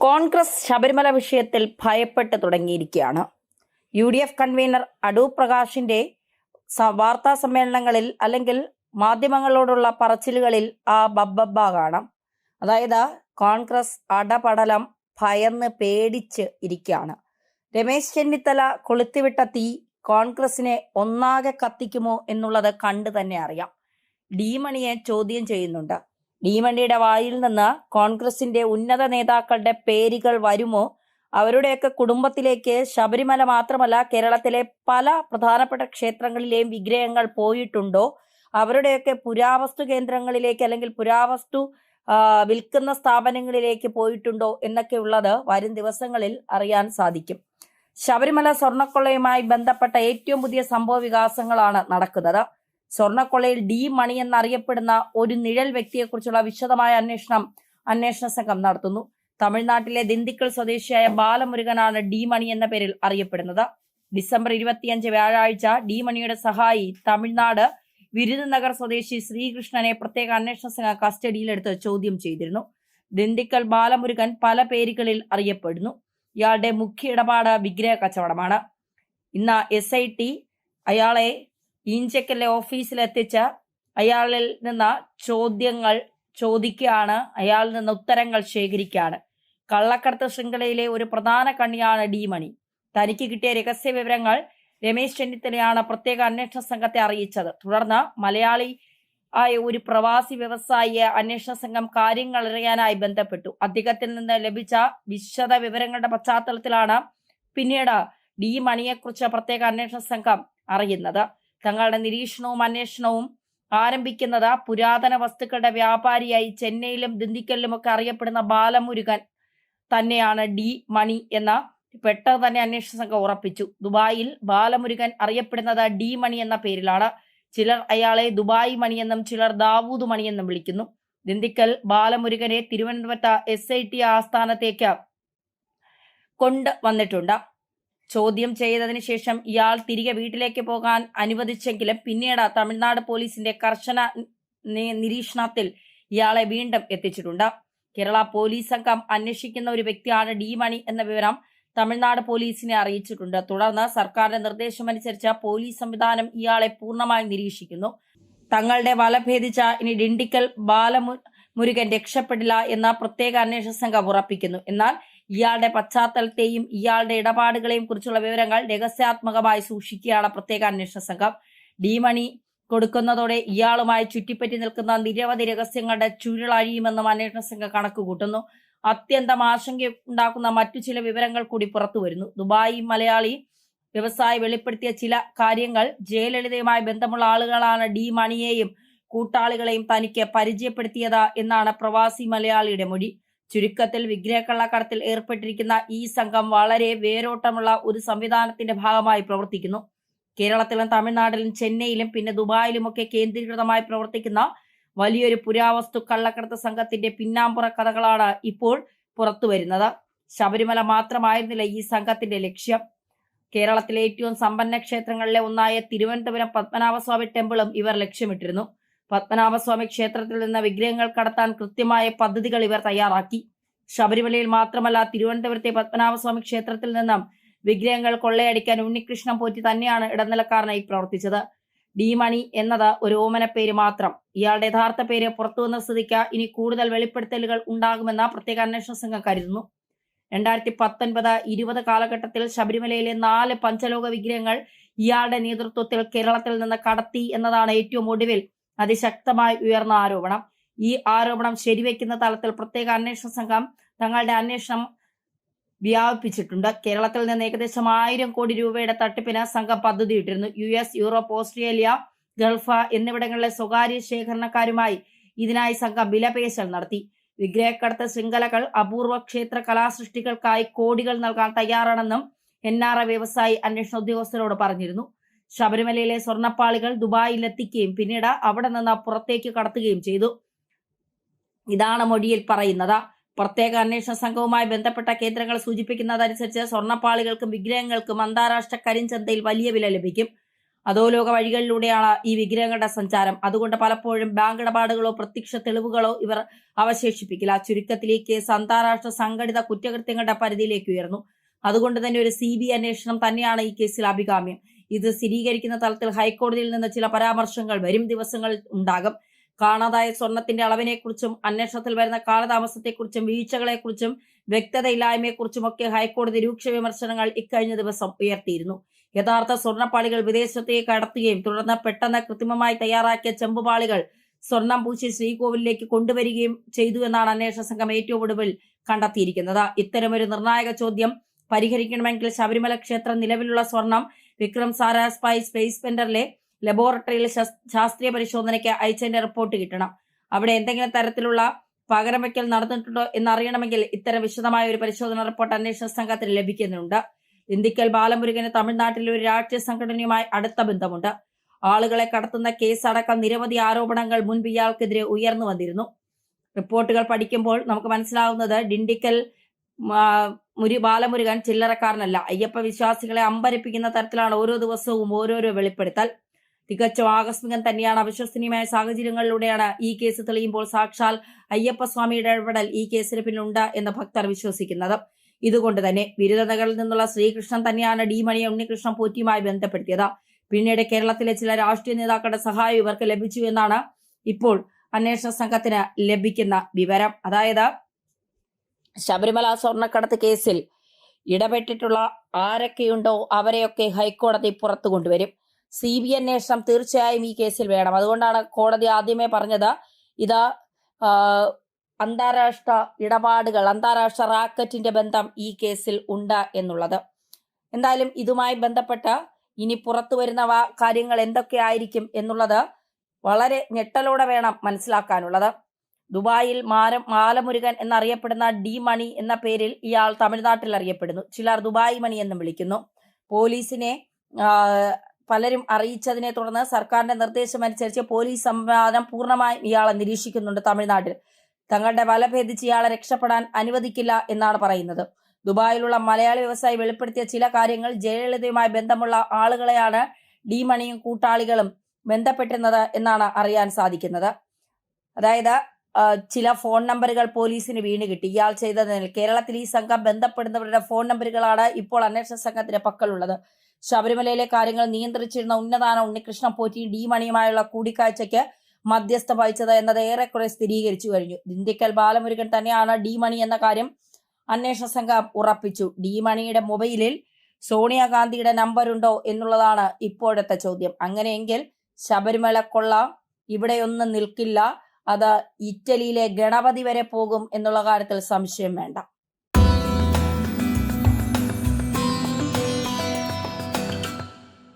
കോൺഗ്രസ് ശബരിമല വിഷയത്തിൽ ഭയപ്പെട്ട് തുടങ്ങിയിരിക്കുകയാണ്. UDF കൺവീനർ അടൂർ പ്രകാശിന്റെ വാർത്താ സമ്മേളനങ്ങളിൽ അല്ലെങ്കിൽ മാധ്യമങ്ങളോടുള്ള പറച്ചിലുകളിൽ ആ ബബ്ബബ്ബ കാണാം. അതായത് കോൺഗ്രസ് അടപടലം ഭയന്ന് പേടിച്ച് ഇരിക്കുകയാണ്. രമേശ് ചെന്നിത്തല കൊളുത്തിവിട്ട തീ കോൺഗ്രസിനെ ഒന്നാകെ കത്തിക്കുമോ എന്നുള്ളത് കണ്ടു തന്നെ അറിയാം. ഡി മണിയെ ചോദ്യം ചെയ്യുന്നുണ്ട്. ഡി മണിയുടെ വായിൽ നിന്ന് കോൺഗ്രസിന്റെ ഉന്നത നേതാക്കളുടെ പേരുകൾ വരുമോ? അവരുടെയൊക്കെ കുടുംബത്തിലേക്ക് ശബരിമല മാത്രമല്ല കേരളത്തിലെ പല പ്രധാനപ്പെട്ട ക്ഷേത്രങ്ങളിലെയും വിഗ്രഹങ്ങൾ പോയിട്ടുണ്ടോ? അവരുടെയൊക്കെ പുരാവസ്തു കേന്ദ്രങ്ങളിലേക്ക് അല്ലെങ്കിൽ പുരാവസ്തു വിൽക്കുന്ന സ്ഥാപനങ്ങളിലേക്ക് പോയിട്ടുണ്ടോ എന്നൊക്കെ ഉള്ളത് വരും ദിവസങ്ങളിൽ അറിയാൻ സാധിക്കും. ശബരിമല സ്വർണ്ണക്കൊള്ളയുമായി ബന്ധപ്പെട്ട ഏറ്റവും പുതിയ സംഭവ വികാസങ്ങളാണ് നടക്കുന്നത്. സ്വർണ്ണക്കൊള്ളയിൽ ഡി മണി എന്നറിയപ്പെടുന്ന ഒരു നിഴൽ വ്യക്തിയെക്കുറിച്ചുള്ള വിശദമായ അന്വേഷണ സംഘം നടത്തുന്നു. തമിഴ്നാട്ടിലെ ദിണ്ടിക്കൽ സ്വദേശിയായ ബാലമുരുകനാണ് ഡി മണി എന്ന പേരിൽ അറിയപ്പെടുന്നത്. ഡിസംബർ 25 വ്യാഴാഴ്ച ഡി മണിയുടെ സഹായി തമിഴ്നാട് വിരുദനഗർ സ്വദേശി ശ്രീകൃഷ്ണനെ പ്രത്യേക അന്വേഷണ സംഘം കസ്റ്റഡിയിലെടുത്ത് ചോദ്യം ചെയ്തിരുന്നു. ദിണ്ടിക്കൽ ബാലമുരുകൻ പല പേരുകളിൽ അറിയപ്പെടുന്നു. ഇയാളുടെ മുഖ്യ ഇടപാട് വിഗ്രഹ കച്ചവടമാണ്. ഇന്ന് SIT അയാളെ ഈഞ്ചക്കലിലെ ഓഫീസിലെത്തിച്ച് അയാളിൽ നിന്ന് ചോദ്യങ്ങൾ ചോദിക്കുകയാണ്, അയാളിൽ നിന്ന് ഉത്തരങ്ങൾ ശേഖരിക്കുകയാണ്. കള്ളക്കടത്ത് ശൃംഖലയിലെ ഒരു പ്രധാന കണ്ണിയാണ് ഡി മണി. തനിക്ക് കിട്ടിയ രഹസ്യ വിവരങ്ങൾ രമേശ് ചെന്നിത്തലയാണ് പ്രത്യേക അന്വേഷണ സംഘത്തെ അറിയിച്ചത്. തുടർന്ന് മലയാളി ആയ ഒരു പ്രവാസി വ്യവസായിയെ അന്വേഷണ സംഘം കാര്യങ്ങൾ അറിയാനായി ബന്ധപ്പെട്ടു. അദ്ദേഹത്തിൽ നിന്ന് ലഭിച്ച വിശദ വിവരങ്ങളുടെ പശ്ചാത്തലത്തിലാണ് പിന്നീട് ഡി മണിയെക്കുറിച്ച് പ്രത്യേക അന്വേഷണ സംഘം അറിയുന്നത്. തങ്ങളുടെ നിരീക്ഷണവും അന്വേഷണവും ആരംഭിക്കുന്നത് പുരാതന വസ്തുക്കളുടെ വ്യാപാരിയായി ചെന്നൈയിലും ദിണ്ടിക്കലിലുമൊക്കെ അറിയപ്പെടുന്ന ബാലമുരുകൻ തന്നെയാണ് ഡി മണി എന്ന പെട്ടെന്ന് തന്നെ അന്വേഷണ സംഘം ഉറപ്പിച്ചു. ദുബായിൽ ബാലമുരുകൻ അറിയപ്പെടുന്നത് ഡി മണി എന്ന പേരിലാണ്. ചിലർ അയാളെ ദുബായ് മണിയെന്നും ചിലർ ദാവൂദ് മണിയെന്നും വിളിക്കുന്നു. ദിണ്ടിക്കൽ ബാലമുരുകനെ തിരുവനന്തപുരത്ത് SIT ആസ്ഥാനത്തേക്ക് കൊണ്ടുവന്നിട്ടുണ്ട്. ചോദ്യം ചെയ്തതിനു ശേഷം ഇയാൾ തിരികെ വീട്ടിലേക്ക് പോകാൻ അനുവദിച്ചെങ്കിലും പിന്നീട് തമിഴ്നാട് പോലീസിന്റെ കർശന നിരീക്ഷണത്തിൽ ഇയാളെ വീണ്ടും എത്തിച്ചിട്ടുണ്ട്. കേരള പോലീസ് സംഘം അന്വേഷിക്കുന്ന ഒരു വ്യക്തിയാണ് ഡി മണി എന്ന വിവരം തമിഴ്നാട് പോലീസിനെ അറിയിച്ചിട്ടുണ്ട്. തുടർന്ന് സർക്കാരിന്റെ നിർദ്ദേശമനുസരിച്ച് പോലീസ് സംവിധാനം ഇയാളെ പൂർണ്ണമായി നിരീക്ഷിക്കുന്നു. തങ്ങളുടെ വല ഭേദിച്ച ഇനി ദിണ്ടിക്കൽ ബാലമുരുകൻ രക്ഷപ്പെടില്ല എന്ന പ്രത്യേക അന്വേഷണ സംഘം ഉറപ്പിക്കുന്നു. എന്നാൽ ഇയാളുടെ പശ്ചാത്തലത്തെയും ഇയാളുടെ ഇടപാടുകളെയും കുറിച്ചുള്ള വിവരങ്ങൾ രഹസ്യാത്മകമായി സൂക്ഷിക്കുകയാണ് പ്രത്യേക അന്വേഷണ സംഘം. ഡി മണി കൊടുക്കുന്നതോടെ ഇയാളുമായി ചുറ്റിപ്പറ്റി നിൽക്കുന്ന നിരവധി രഹസ്യങ്ങളുടെ ചുരുളഴിയുമെന്നും അന്വേഷണ സംഘം കണക്കുകൂട്ടുന്നു. അത്യന്തം ആശങ്കയുണ്ടാക്കുന്ന മറ്റു ചില വിവരങ്ങൾ കൂടി പുറത്തു വരുന്നു. ദുബായ് മലയാളി വ്യവസായി വെളിപ്പെടുത്തിയ ചില കാര്യങ്ങൾ ജയലളിതയുമായി ബന്ധമുള്ള ആളുകളാണ് ഡി മണിയെയും കൂട്ടാളികളെയും തനിക്ക് പരിചയപ്പെടുത്തിയത് എന്നാണ് പ്രവാസി മലയാളിയുടെ മൊഴി. ചുരുക്കത്തിൽ വിഗ്രഹക്കള്ളക്കടത്തിൽ ഏർപ്പെട്ടിരിക്കുന്ന ഈ സംഘം വളരെ വേരോട്ടമുള്ള ഒരു സംവിധാനത്തിന്റെ ഭാഗമായി പ്രവർത്തിക്കുന്നു. കേരളത്തിലും തമിഴ്നാട്ടിലും ചെന്നൈയിലും പിന്നെ ദുബായിലുമൊക്കെ കേന്ദ്രീകൃതമായി പ്രവർത്തിക്കുന്ന വലിയൊരു പുരാവസ്തു കള്ളക്കടത്ത് സംഘത്തിന്റെ പിന്നാമ്പുറ കഥകളാണ് ഇപ്പോൾ പുറത്തു വരുന്നത്. ശബരിമല മാത്രമായിരുന്നില്ല ഈ സംഘത്തിന്റെ ലക്ഷ്യം. കേരളത്തിലെ ഏറ്റവും സമ്പന്ന ക്ഷേത്രങ്ങളിലെ ഒന്നായ തിരുവനന്തപുരം പത്മനാഭസ്വാമി ടെമ്പിളും ഇവർ ലക്ഷ്യമിട്ടിരുന്നു. പത്മനാഭസ്വാമി ക്ഷേത്രത്തിൽ നിന്ന് വിഗ്രഹങ്ങൾ കടത്താൻ കൃത്യമായ പദ്ധതികൾ ഇവർ തയ്യാറാക്കി. ശബരിമലയിൽ മാത്രമല്ല തിരുവനന്തപുരത്തെ പത്മനാഭസ്വാമി ക്ഷേത്രത്തിൽ നിന്നും വിഗ്രഹങ്ങൾ കൊള്ളയടിക്കാൻ ഉണ്ണികൃഷ്ണൻ പോറ്റി തന്നെയാണ് ഇടനിലക്കാരനായി പ്രവർത്തിച്ചത്. ഡി മണി എന്നത് ഒരു ഓമന പേര് മാത്രം. ഇയാളുടെ യഥാർത്ഥ പേര് പുറത്തുവന്ന സ്ഥിതിക്ക് ഇനി കൂടുതൽ വെളിപ്പെടുത്തലുകൾ ഉണ്ടാകുമെന്ന് പ്രത്യേക അന്വേഷണ സംഘം കരുതുന്നു. 2019-20 കാലഘട്ടത്തിൽ ശബരിമലയിലെ 4 പഞ്ചലോക വിഗ്രഹങ്ങൾ ഇയാളുടെ നേതൃത്വത്തിൽ കേരളത്തിൽ നിന്ന് കടത്തി എന്നതാണ് ഏറ്റവും ഒടുവിൽ അതിശക്തമായി ഉയർന്ന ആരോപണം. ഈ ആരോപണം ശരിവെക്കുന്ന തലത്തിൽ പ്രത്യേക അന്വേഷണ സംഘം തങ്ങളുടെ അന്വേഷണം വ്യാപിപ്പിച്ചിട്ടുണ്ട്. കേരളത്തിൽ നിന്ന് ഏകദേശം 1000 കോടി രൂപയുടെ തട്ടിപ്പിന് സംഘം പദ്ധതിയിട്ടിരുന്നു. US, യൂറോപ്പ്, ഓസ്ട്രേലിയ, ഗൾഫ് എന്നിവിടങ്ങളിലെ സ്വകാര്യ ശേഖരണക്കാരുമായി ഇതിനായി സംഘം വിലപേശൽ നടത്തി. വിഗ്രഹക്കടത്ത് ശൃംഖലകൾ അപൂർവ ക്ഷേത്ര കലാസൃഷ്ടികൾക്കായി കോടികൾ നൽകാൻ തയ്യാറാണെന്നും NRA വ്യവസായി അന്വേഷണ ഉദ്യോഗസ്ഥരോട് പറഞ്ഞിരുന്നു. ശബരിമലയിലെ സ്വർണ്ണപ്പാളികൾ ദുബായിൽ എത്തിക്കുകയും പിന്നീട് അവിടെ നിന്ന് പുറത്തേക്ക് കടത്തുകയും ചെയ്തു. ഇതാണ് മൊഴിയിൽ പറയുന്നത്. പ്രത്യേക അന്വേഷണ സംഘവുമായി ബന്ധപ്പെട്ട കേന്ദ്രങ്ങൾ സൂചിപ്പിക്കുന്നതനുസരിച്ച് സ്വർണ്ണപ്പാളികൾക്കും വിഗ്രഹങ്ങൾക്കും അന്താരാഷ്ട്ര കരിഞ്ചന്തയിൽ വലിയ വില ലഭിക്കും. അധോലോക വഴികളിലൂടെയാണ് ഈ വിഗ്രഹങ്ങളുടെ സഞ്ചാരം. അതുകൊണ്ട് പലപ്പോഴും ബാങ്ക് ഇടപാടുകളോ പ്രത്യക്ഷ തെളിവുകളോ ഇവർ അവശേഷിപ്പിക്കില്ല. ചുരുക്കത്തിൽ ഈ കേസ് അന്താരാഷ്ട്ര സംഘടിത കുറ്റകൃത്യങ്ങളുടെ പരിധിയിലേക്ക് ഉയർന്നു. അതുകൊണ്ട് തന്നെ ഒരു CBI അന്വേഷണം തന്നെയാണ് ഈ കേസിൽ അഭികാമ്യം. ഇത് സ്ഥിരീകരിക്കുന്ന തലത്തിൽ ഹൈക്കോടതിയിൽ നിന്ന് ചില പരാമർശങ്ങൾ വരും ദിവസങ്ങളിൽ ഉണ്ടാകും. കാണാതായ സ്വർണത്തിന്റെ അളവിനെക്കുറിച്ചും അന്വേഷണത്തിൽ വരുന്ന കാലതാമസത്തെക്കുറിച്ചും വീഴ്ചകളെക്കുറിച്ചും വ്യക്തതയില്ലായ്മയെക്കുറിച്ചുമൊക്കെ ഹൈക്കോടതി രൂക്ഷ വിമർശനങ്ങൾ ഇക്കഴിഞ്ഞ ദിവസം ഉയർത്തിയിരുന്നു. യഥാർത്ഥ സ്വർണ്ണപ്പാളികൾ വിദേശത്തേക്ക് കടത്തുകയും തുടർന്ന് പെട്ടെന്ന് കൃത്രിമമായി തയ്യാറാക്കിയ ചെമ്പുപാളികൾ സ്വർണം പൂശി ശ്രീകോവിലേക്ക് കൊണ്ടുവരികയും ചെയ്തു എന്നാണ് അന്വേഷണ സംഘം ഏറ്റവും ഒടുവിൽ കണ്ടെത്തിയിരിക്കുന്നത്. ഇത്തരമൊരു നിർണായക ചോദ്യം പരിഹരിക്കണമെങ്കിൽ ശബരിമല ക്ഷേത്രം നിലവിലുള്ള സ്വർണം വിക്രം സാരാഭായ് സ്പേസ് സെന്ററിലെ ലബോറട്ടറിയിൽ ശാസ്ത്രീയ പരിശോധനയ്ക്ക് അയച്ചതിന്റെ റിപ്പോർട്ട് കിട്ടണം. അവിടെ എന്തെങ്കിലും തരത്തിലുള്ള പകരം വയ്ക്കൽ നടന്നിട്ടുണ്ടോ എന്നറിയണമെങ്കിൽ ഇത്തരം വിശദമായ ഒരു പരിശോധന റിപ്പോർട്ട് അന്വേഷണ സംഘത്തിന് ലഭിക്കുന്നുണ്ട്. ദിണ്ടിക്കൽ ബാലമുരുകന് തമിഴ്നാട്ടിലെ ഒരു രാഷ്ട്രീയ സംഘടനയുമായി അടുത്ത ബന്ധമുണ്ട്. ആളുകളെ കടത്തുന്ന കേസ് അടക്കം നിരവധി ആരോപണങ്ങൾ മുൻപ് ഇയാൾക്കെതിരെ ഉയർന്നു വന്നിരുന്നു. റിപ്പോർട്ടുകൾ പഠിക്കുമ്പോൾ നമുക്ക് മനസ്സിലാവുന്നത് ദിണ്ടിക്കൽ ബാലമുരുകൻ ചില്ലറക്കാരനല്ല. അയ്യപ്പ വിശ്വാസികളെ അമ്പരപ്പിക്കുന്ന തരത്തിലാണ് ഓരോ ദിവസവും ഓരോരോ വെളിപ്പെടുത്തൽ. തികച്ചും ആകസ്മികം തന്നെയാണ്. അവിശ്വസനീയമായ സാഹചര്യങ്ങളിലൂടെയാണ് ഈ കേസ് തെളിയുമ്പോൾ സാക്ഷാൽ അയ്യപ്പസ്വാമിയുടെ ഇടപെടൽ ഈ കേസിന് പിന്നിലുണ്ട് എന്ന് ഭക്തർ വിശ്വസിക്കുന്നത്. ഇതുകൊണ്ട് തന്നെ വിരുദ്ധതകളിൽ നിന്നുള്ള ശ്രീകൃഷ്ണൻ തന്നെയാണ് ഡി മണിയെ ഉണ്ണികൃഷ്ണൻ പോറ്റിയുമായി ബന്ധപ്പെടുത്തിയത്. പിന്നീട് കേരളത്തിലെ ചില രാഷ്ട്രീയ നേതാക്കളുടെ സഹായം ഇവർക്ക് ലഭിച്ചു എന്നാണ് ഇപ്പോൾ അന്വേഷണ സംഘത്തിന് ലഭിക്കുന്ന വിവരം. അതായത് ശബരിമല സ്വർണ്ണക്കടത്ത് കേസിൽ ഇടപെട്ടിട്ടുള്ള ആരൊക്കെയുണ്ടോ അവരെയൊക്കെ ഹൈക്കോടതി പുറത്തു കൊണ്ടുവരും. CBI അന്വേഷണം തീർച്ചയായും ഈ കേസിൽ വേണം. അതുകൊണ്ടാണ് കോടതി ആദ്യമേ പറഞ്ഞത് ഇത് അന്താരാഷ്ട്ര ഇടപാടുകൾ, അന്താരാഷ്ട്ര റാക്കറ്റിന്റെ ബന്ധം ഈ കേസിൽ ഉണ്ട് എന്നുള്ളത്. എന്തായാലും ഇതുമായി ബന്ധപ്പെട്ട് ഇനി പുറത്തു വരുന്ന കാര്യങ്ങൾ എന്തൊക്കെയായിരിക്കും എന്നുള്ളത് വളരെ ഞെട്ടലോടെ വേണം മനസ്സിലാക്കാനുള്ളത്. ദുബായിൽ മാലമുരുകൻ എന്നറിയപ്പെടുന്ന ഡി മണി എന്ന പേരിൽ ഇയാൾ തമിഴ്നാട്ടിൽ അറിയപ്പെടുന്നു. ചിലർ ദുബായ് മണി എന്നും വിളിക്കുന്നു. പോലീസിനെ പലരും അറിയിച്ചതിനെ തുടർന്ന് സർക്കാരിന്റെ നിർദ്ദേശമനുസരിച്ച് പോലീസ് സംവിധാനം പൂർണ്ണമായും ഇയാളെ നിരീക്ഷിക്കുന്നുണ്ട് തമിഴ്നാട്ടിൽ. തങ്ങളുടെ വല ഭേദിച്ച് ഇയാളെ രക്ഷപ്പെടാൻ അനുവദിക്കില്ല എന്നാണ് പറയുന്നത്. ദുബായിലുള്ള മലയാളി വ്യവസായി വെളിപ്പെടുത്തിയ ചില കാര്യങ്ങൾ ജയലളിതയുമായി ബന്ധമുള്ള ആളുകളെയാണ് ഡി മണിയും കൂട്ടാളികളും ബന്ധപ്പെട്ടിരുന്നത് എന്നാണ് അറിയാൻ സാധിക്കുന്നത്. അതായത് ചില ഫോൺ നമ്പറുകൾ പോലീസിന് വീണ് കിട്ടി ഇയാൾ ചെയ്തതിൽ. കേരളത്തിൽ ഈ സംഘം ബന്ധപ്പെടുന്നവരുടെ ഫോൺ നമ്പറുകളാണ് ഇപ്പോൾ അന്വേഷണ സംഘത്തിന്റെ പക്കലുള്ളത്. ശബരിമലയിലെ കാര്യങ്ങൾ നിയന്ത്രിച്ചിരുന്ന ഉന്നതാന ഉണ്ണികൃഷ്ണൻ പോറ്റിയും ഡി മണിയുമായുള്ള കൂടിക്കാഴ്ചയ്ക്ക് മധ്യസ്ഥ വഹിച്ചത് എന്നത് ഏറെക്കുറെ സ്ഥിരീകരിച്ചു കഴിഞ്ഞു. ദിണ്ടിക്കൽ ബാലമുരുകൻ തന്നെയാണ് ഡി മണി എന്ന കാര്യം അന്വേഷണ സംഘം ഉറപ്പിച്ചു. ഡി മണിയുടെ മൊബൈലിൽ സോണിയാഗാന്ധിയുടെ നമ്പറുണ്ടോ എന്നുള്ളതാണ് ഇപ്പോഴത്തെ ചോദ്യം. അങ്ങനെയെങ്കിൽ ശബരിമല കൊള്ള ഇവിടെയൊന്നും നിൽക്കില്ല, അത് ഇറ്റലിയിലെ ഗണപതി വരെ പോകും എന്നുള്ള കാര്യത്തിൽ സംശയം വേണ്ട.